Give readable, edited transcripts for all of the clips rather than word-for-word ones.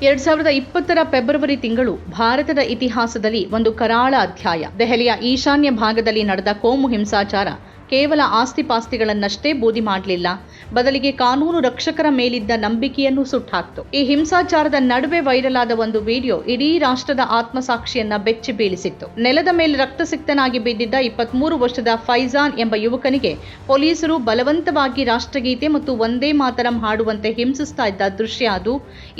2020 February ತಿಂಗಳು ಭಾರತದ ಇತಿಹಾಸದಲ್ಲಿ ಒಂದು ಕರಾಳ ಅಧ್ಯಾಯ. ದೆಹಲಿಯ ಈಶಾನ್ಯ ಭಾಗದಲ್ಲಿ ನಡೆದ ಕೋಮು ಹಿಂಸಾಚಾರ ಕೇವಲ ಆಸ್ತಿಪಾಸ್ತಿಗಳನ್ನಷ್ಟೇ ಬೂದಿ ಮಾಡಲಿಲ್ಲ, ಬದಲಿಗೆ ಕಾನೂನು ರಕ್ಷಕರ ಮೇಲಿದ್ದ ನಂಬಿಕೆಯನ್ನು ಸುಟ್ಟಾಕ್ತು. ಈ ಹಿಂಸಾಚಾರದ ನಡುವೆ ವೈರಲ್ ಆದ ಒಂದು ವಿಡಿಯೋ ಇಡೀ ರಾಷ್ಟ್ರದ ಆತ್ಮಸಾಕ್ಷಿಯನ್ನ ಬೆಚ್ಚಿ ಬೀಳಿಸಿತ್ತು. ನೆಲದ ಮೇಲೆ ರಕ್ತಸಿಕ್ತನಾಗಿ ಬಿದ್ದಿದ್ದ 23 ವರ್ಷದ ಫೈಜಾನ್ ಎಂಬ ಯುವಕನಿಗೆ ಪೊಲೀಸರು ಬಲವಂತವಾಗಿ ರಾಷ್ಟ್ರಗೀತೆ ಮತ್ತು ವಂದೇ ಮಾತರಂ ಹಾಡುವಂತೆ ಹಿಂಸಿಸ್ತಾ ಇದ್ದ ದೃಶ್ಯ ಅದು.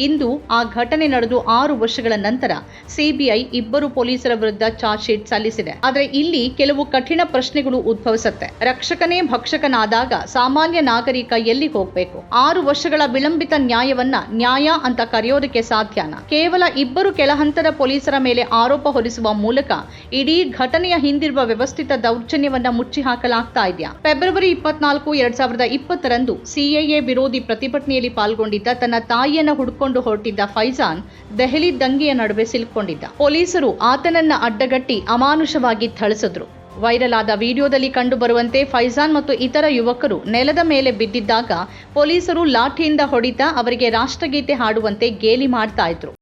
ಇಂದು ಆ ಘಟನೆ ನಡೆದು 6 ವರ್ಷಗಳ ನಂತರ ಸಿಬಿಐ ಇಬ್ಬರು ಪೊಲೀಸರ ವಿರುದ್ಧ ಚಾರ್ಜ್ ಶೀಟ್ ಸಲ್ಲಿಸಿದೆ. ಆದರೆ ಇಲ್ಲಿ ಕೆಲವು ಕಠಿಣ ಪ್ರಶ್ನೆಗಳು ಉದ್ಭವಿಸುತ್ತೆ. ರಕ್ಷಕನೇ ಭಕ್ಷಕನಾದಾಗ ಸಾಮಾನ್ಯ ನಾಗರಿಕ ಎಲ್ಲಿಗೆ ಹೋಗ್ಬೇಕು? 6 ವರ್ಷಗಳ ವಿಳಂಬಿತ ನ್ಯಾಯವನ್ನ ನ್ಯಾಯ ಅಂತ ಕರೆಯೋದಕ್ಕೆ ಸಾಧ್ಯನಾ? ಕೇವಲ ಇಬ್ಬರು ಕೆಳಹಂತದ ಪೊಲೀಸರ ಮೇಲೆ ಆರೋಪ ಹೊರಿಸುವ ಮೂಲಕ ಇಡೀ ಘಟನೆಯ ಹಿಂದಿರುವ ವ್ಯವಸ್ಥಿತ ದೌರ್ಜನ್ಯವನ್ನ ಮುಚ್ಚಿ ಹಾಕಲಾಗ್ತಾ ಇದೆಯಾ? ಫೆಬ್ರವರಿ 24, 2020 ಸಿಎಎ ವಿರೋಧಿ ಪ್ರತಿಭಟನೆಯಲ್ಲಿ ಪಾಲ್ಗೊಂಡಿದ್ದ ತನ್ನ ತಾಯಿಯನ್ನ ಹುಡುಕೊಂಡು ಹೊರಟಿದ್ದ ಫೈಜಾನ್ ದೆಹಲಿ ದಂಗೆಯ ನಡುವೆ ಸಿಲುಕೊಂಡಿದ್ದ. ಪೊಲೀಸರು ಆತನನ್ನ ಅಡ್ಡಗಟ್ಟಿ ಅಮಾನುಷವಾಗಿ ಥಳಿಸಿದ್ರು. ವೈರಲ್ ಆದ ವಿಡಿಯೋದಲ್ಲಿ ಕಂಡುಬರುವಂತೆ ಫೈಜಾನ್ ಮತ್ತು ಇತರ ಯುವಕರು ನೆಲದ ಮೇಲೆ ಬಿದ್ದಿದ್ದಾಗ ಪೊಲೀಸರು ಲಾಠಿಯಿಂದ ಹೊಡಿತಾ ಅವರಿಗೆ ರಾಷ್ಟ್ರಗೀತೆ ಹಾಡುವಂತೆ ಗೇಲಿ ಮಾಡ್ತಾ ಇದ್ರು.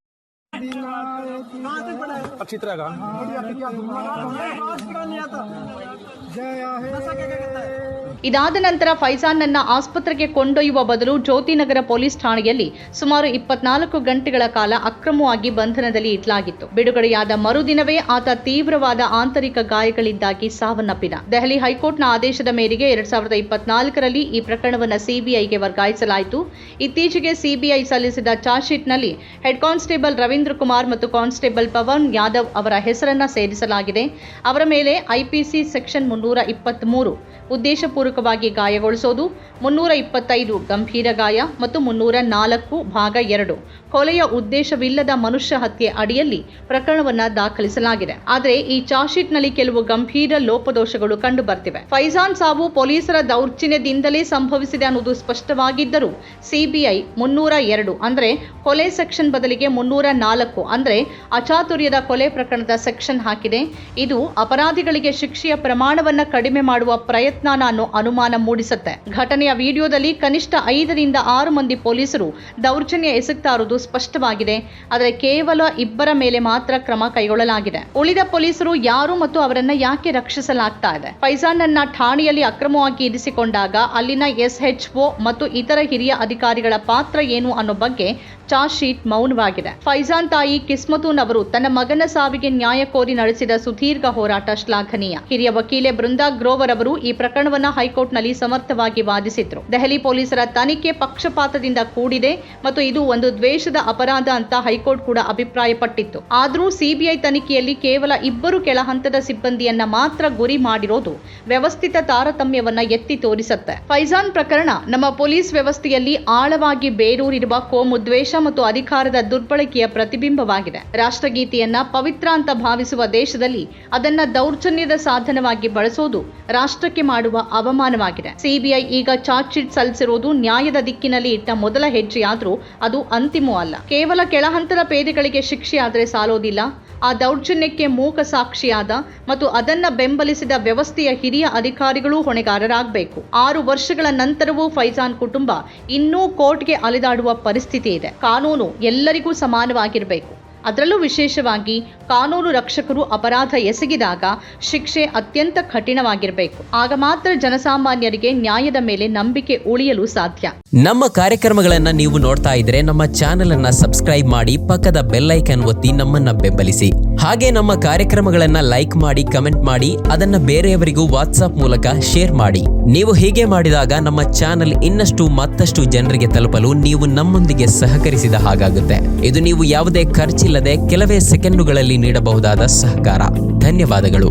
ಇದಾದ ನಂತರ ಫೈಜಾನ್ನನ್ನ ಆಸ್ಪತ್ರೆಗೆ ಕೊಂಡೊಯ್ಯುವ ಬದಲು ಜ್ಯೋತಿನಗರ ಪೊಲೀಸ್ ಠಾಣೆಯಲ್ಲಿ ಸುಮಾರು 24 ಗಂಟೆಗಳ ಕಾಲ ಅಕ್ರಮವಾಗಿ ಬಂಧನದಲ್ಲಿ ಇಡಲಾಗಿತ್ತು. ಬಿಡುಗಡೆಯಾದ ಮರುದಿನವೇ ಆತ ತೀವ್ರವಾದ ಆಂತರಿಕ ಗಾಯಗಳಿಂದಾಗಿ ಸಾವನ್ನಪ್ಪಿದ. ದೆಹಲಿ ಹೈಕೋರ್ಟ್ನ ಆದೇಶದ ಮೇರೆಗೆ 2024ರಲ್ಲಿ ಈ ಪ್ರಕರಣವನ್ನು ಸಿಬಿಐಗೆ ವರ್ಗಾಯಿಸಲಾಯಿತು. ಇತ್ತೀಚೆಗೆ ಸಿಬಿಐ ಸಲ್ಲಿಸಿದ ಚಾರ್ಜ್ ಶೀಟ್ನಲ್ಲಿ ಹೆಡ್ ಕಾನ್ಸ್ಟೇಬಲ್ ರವೀಂದ್ರ ಕುಮಾರ್ ಮತ್ತು ಕಾನ್ಸ್ಟೇಬಲ್ ಪವನ್ ಯಾದವ್ ಅವರ ಹೆಸರನ್ನ ಸೇರಿಸಲಾಗಿದೆ. ಅವರ ಮೇಲೆ ಐಪಿಸಿ ಸೆಕ್ಷನ್ 323 ಉದ್ದೇಶಪೂರ್ವಕವಾಗಿ ಗಾಯಗೊಳಿಸೋದು, 325 ಗಂಭೀರ ಗಾಯ ಮತ್ತು 304 ಭಾಗ 2 ಕೊಲೆಯ ಉದ್ದೇಶವಿಲ್ಲದ ಮನುಷ್ಯ ಹತ್ಯೆ ಅಡಿಯಲ್ಲಿ ಪ್ರಕರಣವನ್ನ ದಾಖಲಿಸಲಾಗಿದೆ. ಆದರೆ ಈ ಚಾರ್ಜ್ ಶೀಟ್ನಲ್ಲಿ ಕೆಲವು ಗಂಭೀರ ಲೋಪದೋಷಗಳು ಕಂಡು ಬರ್ತಿವೆ. ಫೈಜಾನ್ ಸಾವು ಪೊಲೀಸರ ದೌರ್ಜನ್ಯದಿಂದಲೇ ಸಂಭವಿಸಿದೆ ಅನ್ನೋದು ಸ್ಪಷ್ಟವಾಗಿದ್ದರೂ ಸಿಬಿಐ 302 ಅಂದ್ರೆ ಕೊಲೆ ಸೆಕ್ಷನ್ ಬದಲಿಗೆ 304 ಅಂದ್ರೆ ಅಚಾತುರ್ಯದ ಕೊಲೆ ಪ್ರಕರಣದ ಸೆಕ್ಷನ್ ಹಾಕಿದೆ. ಇದು ಅಪರಾಧಿಗಳಿಗೆ ಶಿಕ್ಷೆಯ ಪ್ರಮಾಣವನ್ನ ಕಡಿಮೆ ಮಾಡುವ ಪ್ರಯತ್ನ ಅನ್ನೋ ಅನುಮಾನ ಮೂಡಿಸುತ್ತೆ. ಘಟನೆಯ ವಿಡಿಯೋದಲ್ಲಿ ಕನಿಷ್ಠ 5 ರಿಂದ 6 ಮಂದಿ ಪೊಲೀಸರು ದೌರ್ಜನ್ಯ ಎಸಗ್ತಾ ಇರುವುದು ಸ್ಪಷ್ಟವಾಗಿದೆ. ಆದರೆ ಕೇವಲ ಇಬ್ಬರ ಮೇಲೆ ಮಾತ್ರ ಕ್ರಮ ಕೈಗೊಳ್ಳಲಾಗಿದೆ. ಉಳಿದ ಪೊಲೀಸರು ಯಾರು ಮತ್ತು ಅವರನ್ನ ಯಾಕೆ ರಕ್ಷಿಸಲಾಗ್ತಾ ಇದೆ? ಫೈಜಾನ್ ಅನ್ನ ಠಾಣೆಯಲ್ಲಿ ಅಕ್ರಮವಾಗಿ ಇರಿಸಿಕೊಂಡಾಗ ಅಲ್ಲಿನ SHO ಮತ್ತು ಇತರ ಹಿರಿಯ ಅಧಿಕಾರಿಗಳ ಪಾತ್ರ ಏನು ಅನ್ನೋ ಬಗ್ಗೆ ಚಾರ್ಜ್ ಶೀಟ್ ಮೌನವಾಗಿದೆ. ಫೈಜಾನ್ ತಾಯಿ ಕಿಸ್ಮತೂನ್ ಅವರು ತನ್ನ ಮಗನ ಸಾವಿಗೆ ನ್ಯಾಯ ಕೋರಿ ನಡೆಸಿದ ಸುದೀರ್ಘ ಹೋರಾಟ ಶ್ಲಾಘನೀಯ. ಹಿರಿಯ ವಕೀಲೆ ಬೃಂದಾ ಗ್ರೋವರ್ ಅವರು ಈ ಪ್ರಕರಣವನ್ನ ಹೈಕೋರ್ಟ್ನಲ್ಲಿ ಸಮರ್ಥವಾಗಿ ವಾದಿಸಿದ್ರು. ದೆಹಲಿ ಪೊಲೀಸರ ತನಿಖೆ ಪಕ್ಷಪಾತದಿಂದ ಕೂಡಿದೆ ಮತ್ತು ಇದು ಒಂದು ದ್ವೇಷದ ಅಪರಾಧ ಅಂತ ಹೈಕೋರ್ಟ್ ಕೂಡ ಅಭಿಪ್ರಾಯಪಟ್ಟಿತ್ತು. ಆದರೂ ಸಿಬಿಐ ತನಿಖೆಯಲ್ಲಿ ಕೇವಲ ಇಬ್ಬರು ಕೆಳ ಹಂತದ ಸಿಬ್ಬಂದಿಯನ್ನ ಮಾತ್ರ ಗುರಿ ಮಾಡಿರೋದು ವ್ಯವಸ್ಥಿತ ತಾರತಮ್ಯವನ್ನ ಎತ್ತಿ ತೋರಿಸುತ್ತೆ. ಫೈಜಾನ್ ಪ್ರಕರಣ ನಮ್ಮ ಪೊಲೀಸ್ ವ್ಯವಸ್ಥೆಯಲ್ಲಿ ಆಳವಾಗಿ ಬೇರೂರಿರುವ ಕೋಮು ದ್ವೇಷ ಮತ್ತು ಅಧಿಕಾರದ ದುರ್ಬಳಕೆಯ ಪ್ರತಿಬಿಂಬವಾಗಿದೆ. ರಾಷ್ಟ್ರಗೀತೆಯನ್ನ ಪವಿತ್ರ ಅಂತ ಭಾವಿಸುವ ದೇಶದಲ್ಲಿ ಅದನ್ನ ದೌರ್ಜನ್ಯದ ಸಾಧನವಾಗಿ ಬಳಸೋದು ರಾಷ್ಟ್ರಕ್ಕೆ ಮಾಡುವ ಅವಮಾನವಾಗಿದೆ. ಸಿಬಿಐ ಈಗ ಚಾರ್ಜ್ ಶೀಟ್ ಸಲ್ಲಿಸಿರುವುದು ನ್ಯಾಯದ ದಿಕ್ಕಿನಲ್ಲಿ ಇಟ್ಟ ಮೊದಲ ಹೆಜ್ಜೆಯಾದರೂ ಅದು ಅಂತಿಮವಲ್ಲ. ಕೇವಲ ಕೆಳಹಂತದ ಪೇದೆಗಳಿಗೆ ಶಿಕ್ಷೆ ಆದರೆ ಸಾಲೋದಿಲ್ಲ. ಆ ದೌರ್ಜನ್ಯಕ್ಕೆ ಮೂಕ ಸಾಕ್ಷಿಯಾದ ಮತ್ತು ಅದನ್ನ ಬೆಂಬಲಿಸಿದ ವ್ಯವಸ್ಥೆಯ ಹಿರಿಯ ಅಧಿಕಾರಿಗಳು ಹೊಣೆಗಾರರಾಗಬೇಕು. 6 ವರ್ಷಗಳ ನಂತರವೂ ಫೈಜಾನ್ ಕುಟುಂಬ ಇನ್ನೂ ಕೋರ್ಟ್ಗೆ ಅಲೆದಾಡುವ ಪರಿಸ್ಥಿತಿ ಇದೆ. ಕಾನೂನು ಎಲ್ಲರಿಗೂ ಸಮಾನವಾಗಿರಬೇಕು. ಅದರಲ್ಲೂ ವಿಶೇಷವಾಗಿ ಕಾನೂನು ರಕ್ಷಕರು ಅಪರಾಧ ಎಸಗಿದಾಗ ಶಿಕ್ಷೆ ಅತ್ಯಂತ ಕಠಿಣವಾಗಿರಬೇಕು. ಆಗ ಮಾತ್ರ ಜನಸಾಮಾನ್ಯರಿಗೆ ನ್ಯಾಯದ ಮೇಲೆ ನಂಬಿಕೆ ಉಳಿಯಲು ಸಾಧ್ಯ. ನಮ್ಮ ಕಾರ್ಯಕ್ರಮಗಳನ್ನ ನೀವು ನೋಡ್ತಾ ಇದ್ರೆ ನಮ್ಮ ಚಾನೆಲ್ ಅನ್ನ ಸಬ್ಸ್ಕ್ರೈಬ್ ಮಾಡಿ, ಪಕ್ಕದ ಬೆಲ್ ಐಕಾನ್ ಒತ್ತಿ ನಮ್ಮನ್ನ ಬೆಂಬಲಿಸಿ. ಹಾಗೆ ನಮ್ಮ ಕಾರ್ಯಕ್ರಮಗಳನ್ನ ಲೈಕ್ ಮಾಡಿ, ಕಮೆಂಟ್ ಮಾಡಿ, ಅದನ್ನ ಬೇರೆಯವರಿಗೂ ವಾಟ್ಸ್ಆಪ್ ಮೂಲಕ ಶೇರ್ ಮಾಡಿ. ನೀವು ಹೀಗೆ ಮಾಡಿದಾಗ ನಮ್ಮ ಚಾನೆಲ್ ಇನ್ನಷ್ಟು ಮತ್ತಷ್ಟು ಜನರಿಗೆ ತಲುಪಲು ನೀವು ನಮ್ಮೊಂದಿಗೆ ಸಹಕರಿಸಿದ ಹಾಗಾಗುತ್ತೆ. ಇದು ನೀವು ಯಾವುದೇ ಖರ್ಚಿಲ್ಲದೆ ಕೆಲವೇ ಸೆಕೆಂಡುಗಳಲ್ಲಿ ನೀಡಬಹುದಾದ ಸಹಕಾರ. ಧನ್ಯವಾದಗಳು.